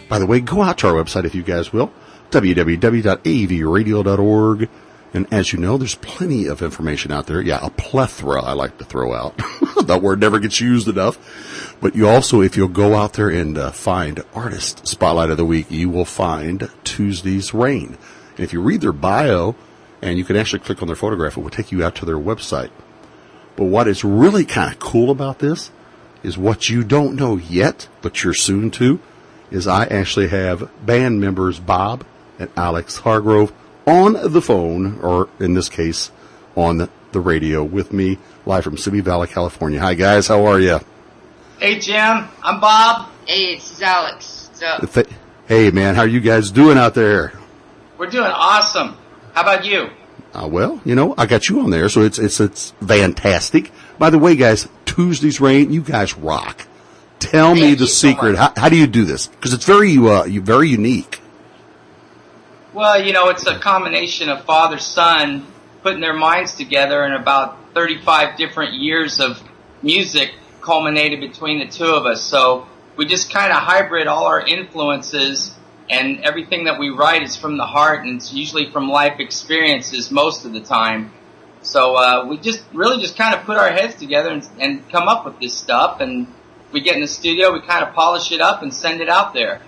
By the way, go out to our website if you guys will, www.avradio.org. And as you know, there's plenty of information out there. Yeah, a plethora I like to throw out. That word never gets used enough. But you also, if you'll go out there and find Artist Spotlight of the Week, you will find Tuesday's Rain. And if you read their bio, and you can actually click on their photograph, it will take you out to their website. But what is really kind of cool about this is what you don't know yet, but you're soon to, is I actually have band members Bob and Alex Hargrove on the phone, or in this case, on the radio with me, live from Simi Valley, California. Hi, guys. How are you? Hey, Jim. I'm Bob. Hey, it's Alex. What's up? Hey, man. How are you guys doing out there? We're doing awesome. How about you? Well, you know, I got you on there, so it's fantastic. By the way, guys, Tuesday's Rain, you guys rock. Tell me the secret. How do you do this? Because it's very unique. Well, you know, it's a combination of father-son putting their minds together, and about 35 different years of music culminated between the two of us. So we just kind of hybrid all our influences, and everything that we write is from the heart, and it's usually from life experiences most of the time. So we just kind of put our heads together and come up with this stuff, and we get in the studio, we kind of polish it up and send it out there.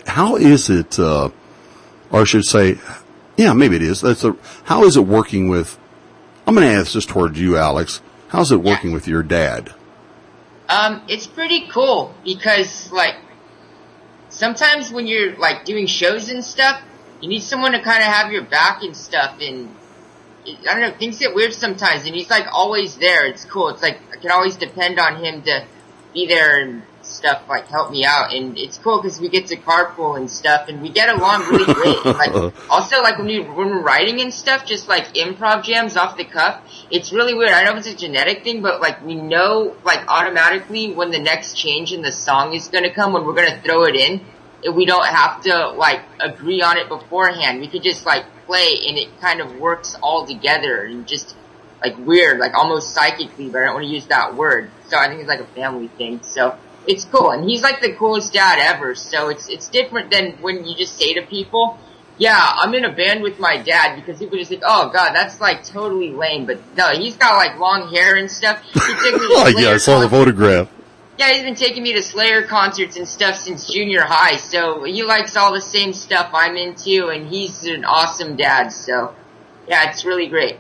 How is it, or I should say, yeah, maybe it is. How is it working with, I'm going to ask this toward you, Alex. How's it working with your dad? It's pretty cool because, like, sometimes when you're, like, doing shows and stuff, you need someone to kind of have your back and stuff, and I don't know, things get weird sometimes, and he's, like, always there. It's cool. It's like, I can always depend on him to be there and stuff, like, help me out, and it's cool because we get to carpool and stuff, and we get along really great. Like, also, like, when we're writing and stuff, just, like, improv jams off the cuff, it's really weird. I don't know if it's a genetic thing, but, like, we know, like, automatically when the next change in the song is gonna come, when we're gonna throw it in, and we don't have to, like, agree on it beforehand. We could just, like, play, and it kind of works all together, and just, like, weird, like, almost psychically, but I don't want to use that word. So I think it's, like, a family thing, so it's cool. And he's, like, the coolest dad ever, so it's different than when you just say to people, yeah, I'm in a band with my dad, because people just think, oh, God, that's, like, totally lame. But, no, he's got, like, long hair and stuff. He took me to yeah, I saw the photograph. Yeah, he's been taking me to Slayer concerts and stuff since junior high, so he likes all the same stuff I'm into, and he's an awesome dad, so, yeah, it's really great.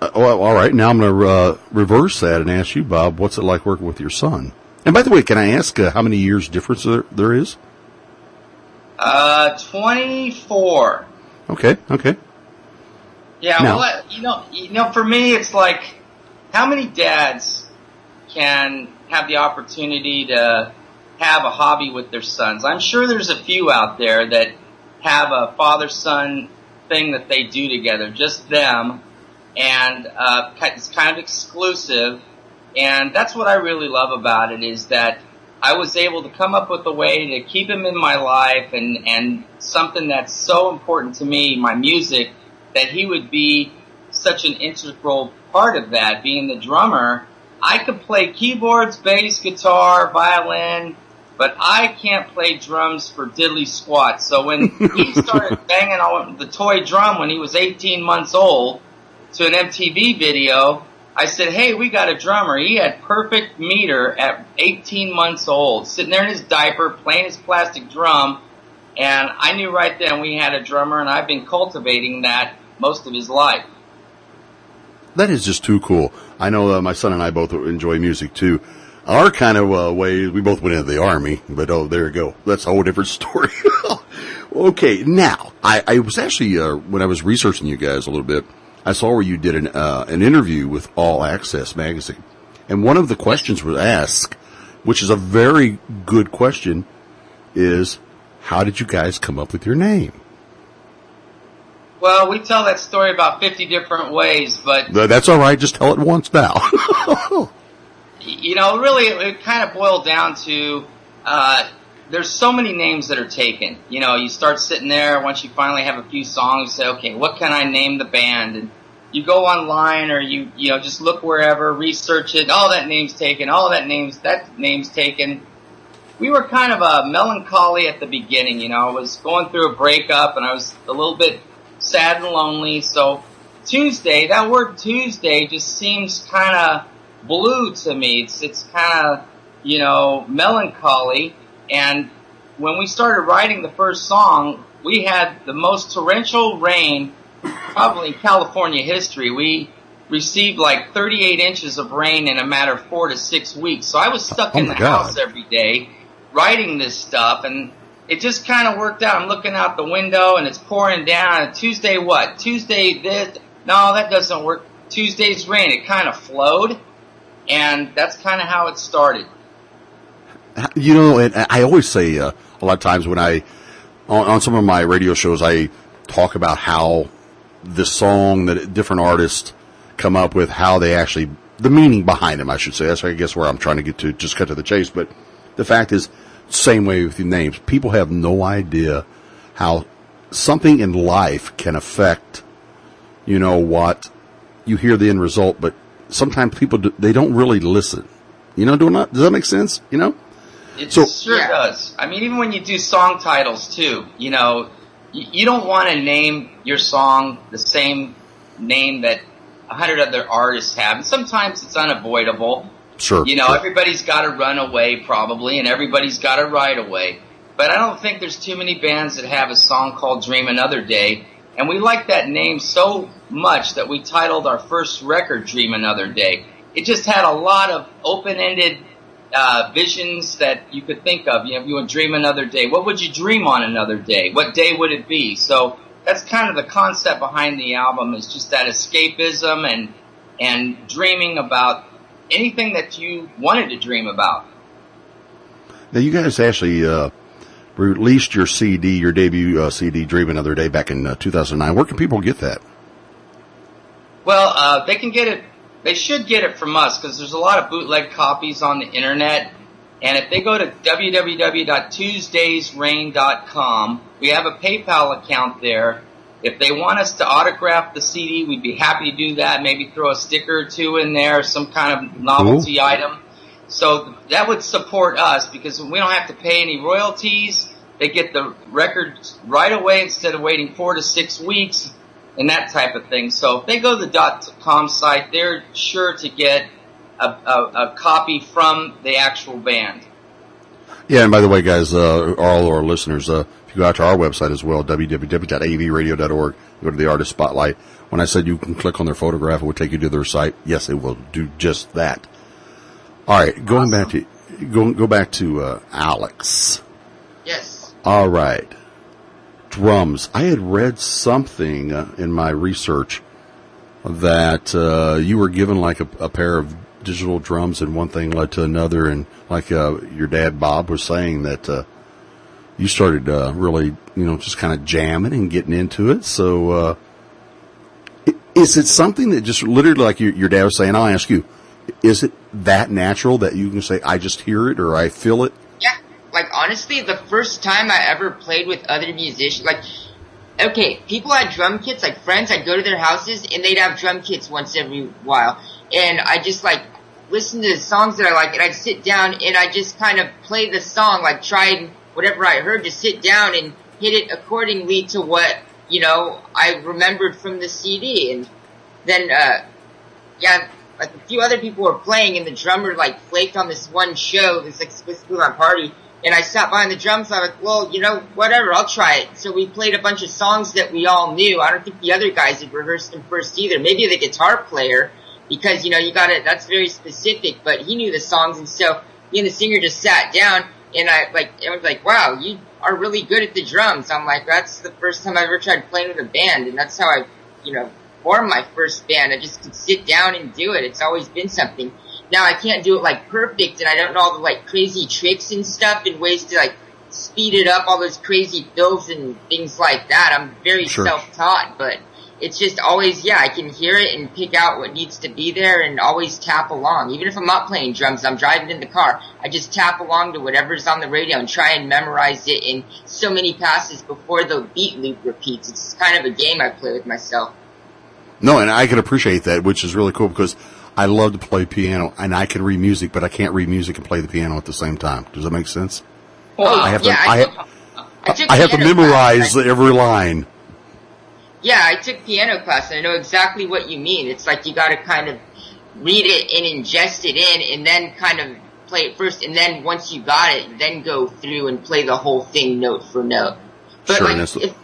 Well, all right, now I'm going to reverse that and ask you, Bob, what's it like working with your son? And by the way, can I ask how many years difference there is? 24. Okay. Yeah, now, well, you know, for me, it's like, how many dads can have the opportunity to have a hobby with their sons? I'm sure there's a few out there that have a father-son thing that they do together, just them, and it's kind of exclusive, and that's what I really love about it, is that I was able to come up with a way to keep him in my life, and something that's so important to me, my music, that he would be such an integral part of that, being the drummer. I could play keyboards, bass, guitar, violin, but I can't play drums for diddly squat. So when he started banging on the toy drum when he was 18 months old to an MTV video, I said, hey, we got a drummer. He had perfect meter at 18 months old, sitting there in his diaper, playing his plastic drum, and I knew right then we had a drummer, and I've been cultivating that most of his life. That is just too cool. I know my son and I both enjoy music, too. Our kind of way, we both went into the Army, but there you go. That's a whole different story. Okay, now, I was actually, when I was researching you guys a little bit, I saw where you did an interview with All Access magazine. And one of the questions was asked, which is a very good question, is how did you guys come up with your name? Well, we tell that story about 50 different ways, but... That's all right. Just tell it once now. You know, really, it kind of boiled down to, there's so many names that are taken. You know, you start sitting there, once you finally have a few songs, you say, okay, what can I name the band? And you go online, or you know, just look wherever, research it. Oh, that name's taken. Oh, that name's taken. we were kind of a melancholy at the beginning. You know, I was going through a breakup, and I was a little bit sad and lonely. So Tuesday, that word Tuesday just seems kind of blue to me. It's kind of, you know, melancholy. And when we started writing the first song, we had the most torrential rain probably in California history. We received like 38 inches of rain in a matter of 4 to 6 weeks. So I was stuck in the house every day writing this stuff, and it just kind of worked out. I'm looking out the window, and it's pouring down. And Tuesday what? Tuesday this? No, that doesn't work. Tuesday's rain. It kind of flowed, and that's kind of how it started. You know, and I always say a lot of times when on some of my radio shows, I talk about how the song that different artists come up with, how they actually, the meaning behind them, I should say. That's, I guess, where I'm trying to get to, just cut to the chase. But the fact is, same way with the names. People have no idea how something in life can affect, you know, what you hear the end result, but sometimes people, they don't really listen. You know, does that make sense? You know? It sure does. I mean, even when you do song titles, too, you know, you don't want to name your song the same name that 100 other artists have. And sometimes it's unavoidable. Sure. You know, everybody's got to run away, probably, and everybody's got to ride away. But I don't think there's too many bands that have a song called Dream Another Day. And we like that name so much that we titled our first record Dream Another Day. It just had a lot of open-ended visions that you could think of. You know, if you would dream another day, what would you dream on another day? What day would it be? So that's kind of the concept behind the album, is just that escapism and dreaming about anything that you wanted to dream about. Now, you guys actually released your CD, your debut CD, Dream Another Day, back in 2009. Where can people get that? Well, they can get it. They should get it from us, because there's a lot of bootleg copies on the internet. And if they go to www.tuesdaysrain.com, we have a PayPal account there. If they want us to autograph the CD, we'd be happy to do that. Maybe throw a sticker or two in there, some kind of novelty item. So that would support us, because we don't have to pay any royalties. They get the records right away instead of waiting 4 to 6 weeks. And that type of thing. So if they go to the .com site, they're sure to get a copy from the actual band. Yeah, and by the way, guys, all our listeners, if you go out to our website as well, www.avradio.org, go to the Artist Spotlight. When I said you can click on their photograph, it will take you to their site. Yes, it will do just that. All right, go back to Alex. Yes. All right. Drums. I had read something in my research that you were given like a pair of digital drums, and one thing led to another, and like your dad Bob was saying that you started really, you know, just kind of jamming and getting into it. So is it something that just literally, like your dad was saying, I'll ask you, is it that natural that you can say, I just hear it or I feel it? Yeah. Like, honestly, the first time I ever played with other musicians, like, okay, people had drum kits, like friends, I'd go to their houses, and they'd have drum kits once every while. And I just, like, listen to the songs that I like, and I'd sit down, and I just kind of play the song, like, try and whatever I heard, just sit down and hit it accordingly to what, you know, I remembered from the CD. And then, like, a few other people were playing, and the drummer, like, flaked on this one show, this, like, specifically my party. And I sat behind the drums, and I was like, well, you know, whatever, I'll try it. So we played a bunch of songs that we all knew. I don't think the other guys had rehearsed them first either. Maybe the guitar player, because, you know, that's very specific, but he knew the songs. And so me and the singer just sat down, and I was like, wow, you are really good at the drums. I'm like, that's the first time I ever tried playing with a band, and that's how I, you know, formed my first band. I just could sit down and do it. It's always been something. Now, I can't do it, like, perfect, and I don't know all the, like, crazy tricks and stuff and ways to, like, speed it up, all those crazy fills and things like that. I'm very self-taught, but it's just always, I can hear it and pick out what needs to be there and always tap along. Even if I'm not playing drums, I'm driving in the car, I just tap along to whatever's on the radio and try and memorize it in so many passes before the beat loop repeats. It's kind of a game I play with myself. No, and I can appreciate that, which is really cool, because I love to play piano, and I can read music, but I can't read music and play the piano at the same time. Does that make sense? Wow. I have to, yeah, I have to piano memorize class. every line. Yeah, I took piano class, and I know exactly what you mean. It's like you got to kind of read it and ingest it in, and then kind of play it first, and then once you got it, then go through and play the whole thing note for note. But Sure, like,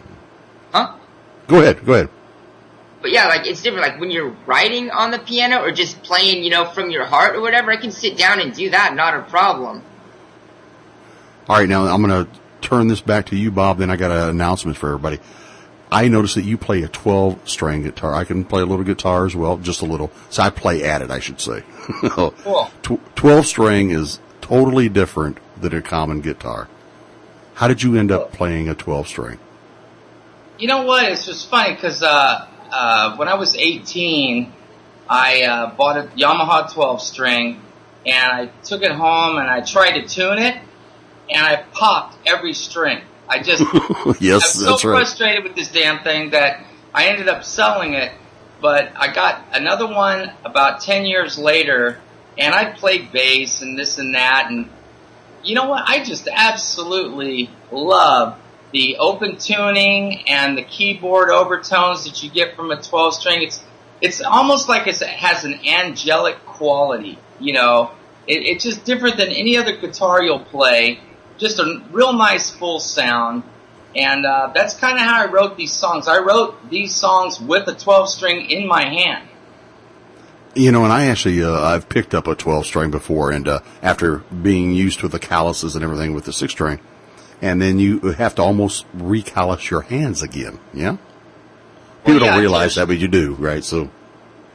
huh? Go ahead. But yeah, like it's different. Like when you're writing on the piano or just playing, from your heart or whatever, I can sit down and do that, not a problem. All right, now I'm going to turn this back to you, Bob. Then I got an announcement for everybody. I noticed that you play a 12-string guitar. I can play a little guitar as well, just a little. So I play at it, I should say. Cool. 12-string is totally different than a common guitar. How did you end up playing a 12-string? You know what? It's just funny because when I was 18, I bought a Yamaha 12-string, and I took it home and I tried to tune it, and I popped every string. I just Yes, I'm that's so right. frustrated with this damn thing that I ended up selling it. But I got another one about 10 years later, and I played bass and this and that. And you know what? I just absolutely love the open tuning and the keyboard overtones that you get from a 12-string. It's almost like it has an angelic quality. It's just different than any other guitar you'll play. Just a real nice full sound. And that's kind of how I wrote these songs. I wrote these songs with a 12-string in my hand. And I actually, I've picked up a 12-string before, and after being used to the calluses and everything with the 6-string, and then you have to almost recallus your hands again, yeah? People don't realize that, but you do, right? So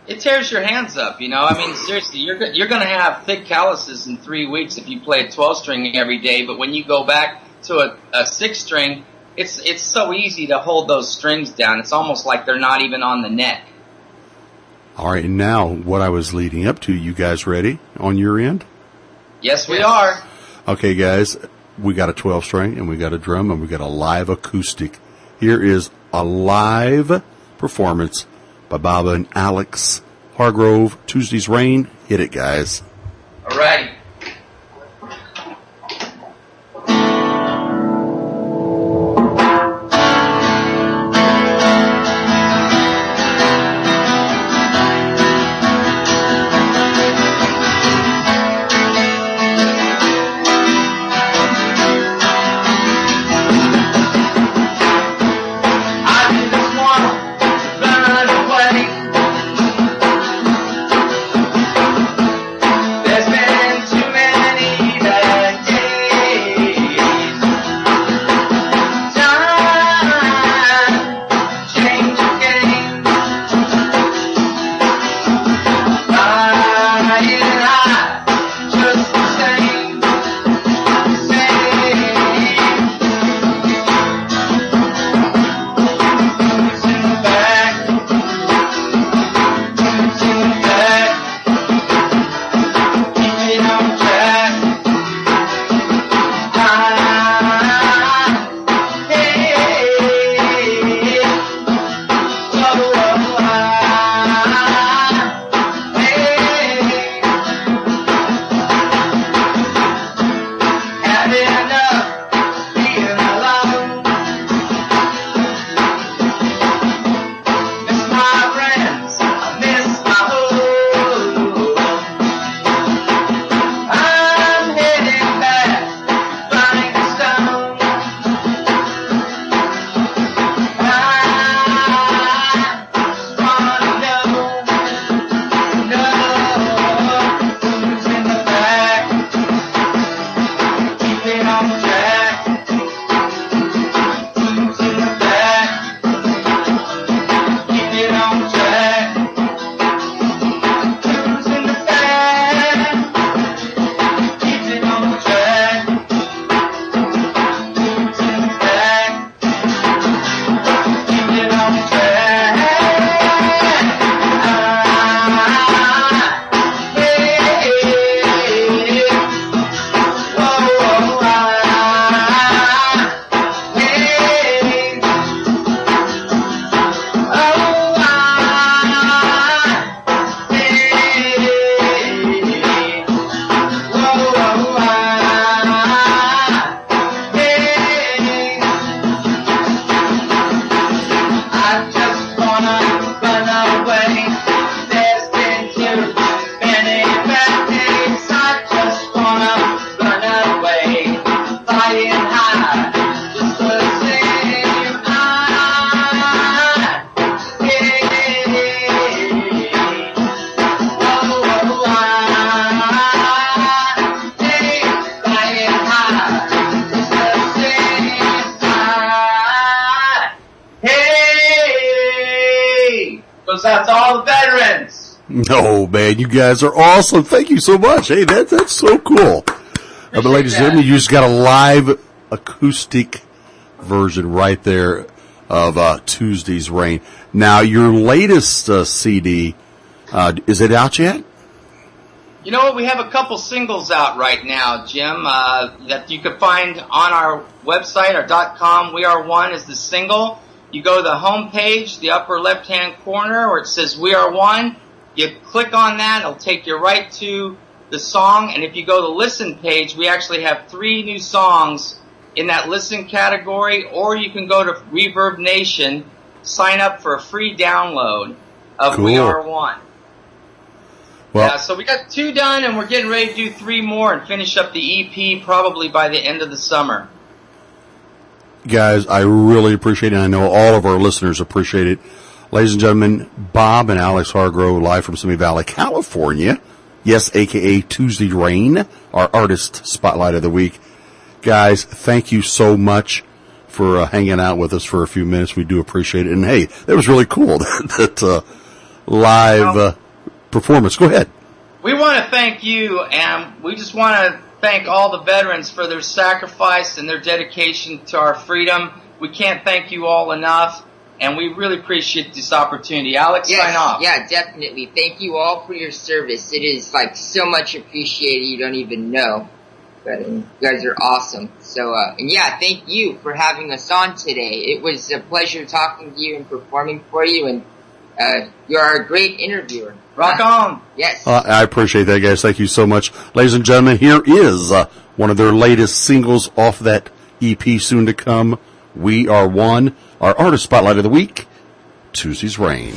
it tears your hands up, I mean, seriously, you're going to have thick calluses in 3 weeks if you play a 12-string every day. But when you go back to a 6-string, it's so easy to hold those strings down. It's almost like they're not even on the neck. all right, and now what I was leading up to, you guys ready on your end? Yes, we are. Okay, guys, we got a 12-string, and we got a drum, and we got a live acoustic. Here is a live performance by Bob and Alex Hargrove, Tuesday's Rain. Hit it, guys. All right. There's been too out to all the veterans. No, man, you guys are awesome. Thank you so much. Hey, that's so cool. But ladies and gentlemen, you just got a live acoustic version right there of Tuesday's Rain. Now, your latest CD, is it out yet? You know what? We have a couple singles out right now, Jim, that you can find on our website, our .com. We Are One is the single. You go to the home page, the upper left-hand corner where it says We Are One. You click on that. It'll take you right to the song. And if you go to the listen page, we actually have 3 new songs in that listen category. Or you can go to Reverb Nation, sign up for a free download of Cool. We Are One. Well, Yeah, so we got 2 done, and we're getting ready to do 3 more and finish up the EP probably by the end of the summer. guys, I really appreciate it. I know all of our listeners appreciate it. Ladies and gentlemen, Bob and Alex Hargrove, live from Simi Valley, California. Yes, a.k.a. Tuesday Rain, our artist spotlight of the week. Guys, thank you so much for hanging out with us for a few minutes. We do appreciate it. And, hey, that was really cool, that live performance. Go ahead. We want to thank you, and we just want to thank all the veterans for their sacrifice and their dedication to our freedom. We can't thank you all enough, and we really appreciate this opportunity. Alex, sign off. Yeah, definitely. Thank you all for your service. It is like so much appreciated you don't even know. But you guys are awesome. So, and yeah, thank you for having us on today. It was a pleasure talking to you and performing for you, and you're a great interviewer. Rock on. Yes. I appreciate that, guys. Thank you so much. Ladies and gentlemen, here is one of their latest singles off that EP soon to come, We Are One, our artist spotlight of the week, Tuesday's Rain.